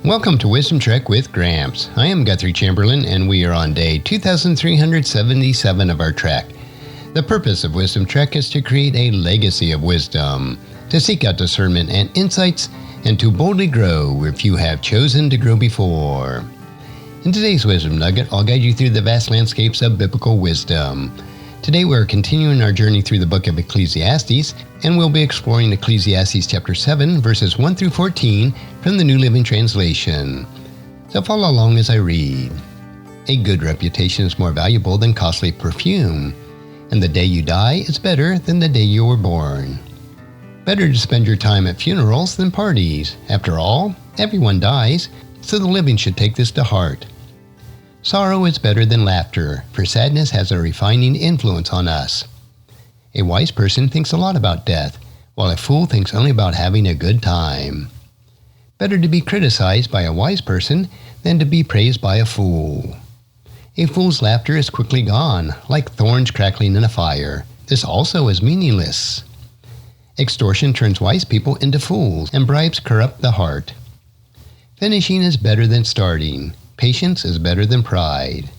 Welcome to Wisdom Trek with Gramps. I am Guthrie Chamberlain, and we are on day 2377 of our trek. The purpose of Wisdom Trek is to create a legacy of wisdom, to seek out discernment and insights, and to boldly grow if you have chosen to grow before. In today's Wisdom Nugget, I'll guide you through the vast landscapes of biblical wisdom. Today we're continuing our journey through the book of Ecclesiastes, and we'll be exploring Ecclesiastes chapter 7, verses 1 through 14 from the New Living Translation. So follow along as I read. A good reputation is more valuable than costly perfume, and the day you die is better than the day you were born. Better to spend your time at funerals than parties. After all, everyone dies, so the living should take this to heart. Sorrow is better than laughter, for sadness has a refining influence on us. A wise person thinks a lot about death, while a fool thinks only about having a good time. Better to be criticized by a wise person than to be praised by a fool. A fool's laughter is quickly gone, like thorns crackling in a fire. This also is meaningless. Extortion turns wise people into fools, and bribes corrupt the heart. Finishing is better than starting. Patience is better than pride.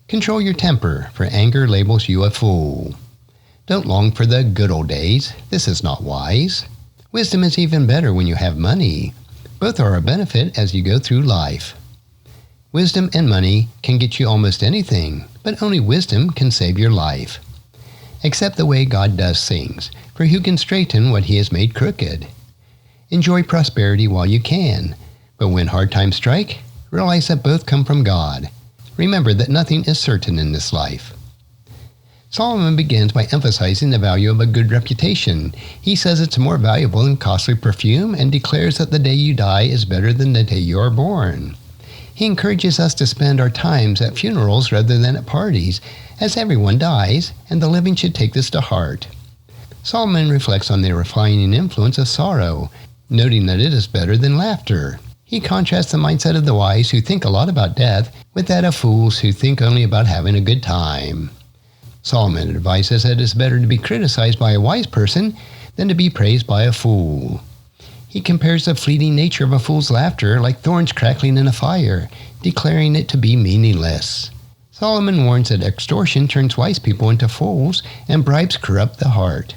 Control your temper, for anger labels you a fool. Don't long for the good old days. This is not wise. Wisdom is even better when you have money. Both are a benefit as you go through life. Wisdom and money can get you almost anything, but only wisdom can save your life. Accept the way God does things, for who can straighten what He has made crooked? Enjoy prosperity while you can, but when hard times strike, realize that both come from God. Remember that nothing is certain in this life. Solomon begins by emphasizing the value of a good reputation. He says it's more valuable than costly perfume and declares that the day you die is better than the day you are born. He encourages us to spend our times at funerals rather than at parties, as everyone dies, and the living should take this to heart. Solomon reflects on the refining influence of sorrow, noting that it is better than laughter. He contrasts the mindset of the wise who think a lot about death with that of fools who think only about having a good time. Solomon advises that it is better to be criticized by a wise person than to be praised by a fool. He compares the fleeting nature of a fool's laughter like thorns crackling in a fire, declaring it to be meaningless. Solomon warns that extortion turns wise people into fools and bribes corrupt the heart.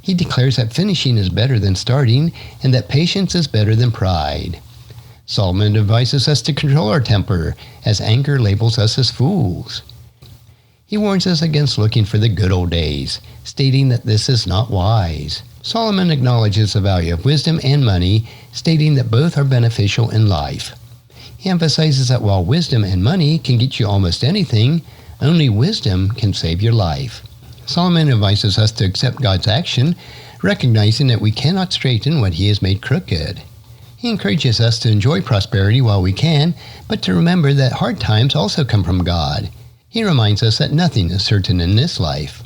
He declares that finishing is better than starting and that patience is better than pride. Solomon advises us to control our temper, as anger labels us as fools. He warns us against looking for the good old days, stating that this is not wise. Solomon acknowledges the value of wisdom and money, stating that both are beneficial in life. He emphasizes that while wisdom and money can get you almost anything, only wisdom can save your life. Solomon advises us to accept God's action, recognizing that we cannot straighten what He has made crooked. He encourages us to enjoy prosperity while we can, but to remember that hard times also come from God. He reminds us that nothing is certain in this life.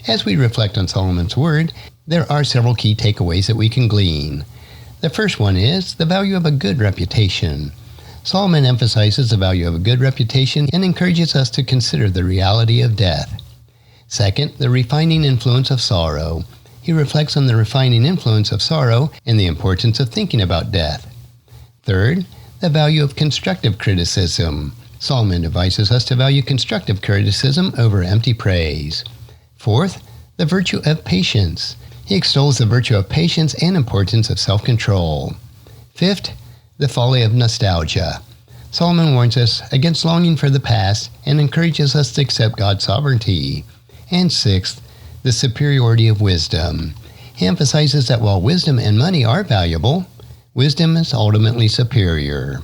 As we reflect on Solomon's word, there are several key takeaways that we can glean. The first one is the value of a good reputation. Solomon emphasizes the value of a good reputation and encourages us to consider the reality of death. Second, the refining influence of sorrow. He reflects on the refining influence of sorrow and the importance of thinking about death. Third, the value of constructive criticism. Solomon advises us to value constructive criticism over empty praise. Fourth, the virtue of patience. He extols the virtue of patience and importance of self-control. Fifth, the folly of nostalgia. Solomon warns us against longing for the past and encourages us to accept God's sovereignty. And sixth, the superiority of wisdom. He emphasizes that while wisdom and money are valuable, wisdom is ultimately superior.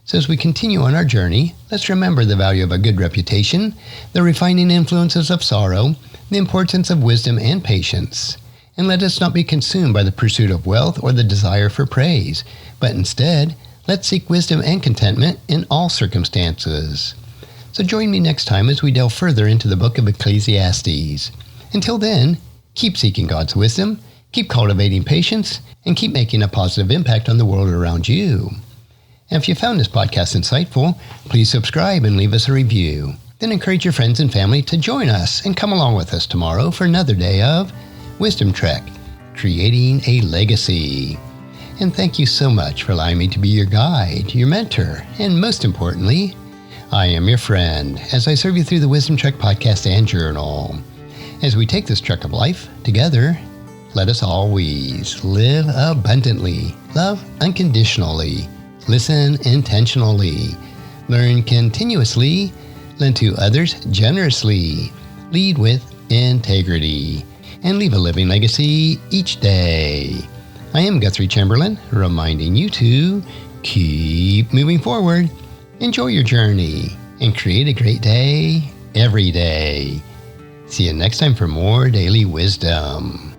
So as we continue on our journey, let's remember the value of a good reputation, the refining influences of sorrow, the importance of wisdom and patience. And let us not be consumed by the pursuit of wealth or the desire for praise, but instead, let's seek wisdom and contentment in all circumstances. So join me next time as we delve further into the book of Ecclesiastes. Until then, keep seeking God's wisdom, keep cultivating patience, and keep making a positive impact on the world around you. And if you found this podcast insightful, please subscribe and leave us a review. Then encourage your friends and family to join us and come along with us tomorrow for another day of Wisdom Trek, creating a legacy. And thank you so much for allowing me to be your guide, your mentor, and most importantly, I am your friend as I serve you through the Wisdom Trek podcast and journal. As we take this trek of life together, let us always live abundantly, love unconditionally, listen intentionally, learn continuously, lend to others generously, lead with integrity, and leave a living legacy each day. I am Guthrie Chamberlain, reminding you to keep moving forward, enjoy your journey, and create a great day every day. See you next time for more daily wisdom.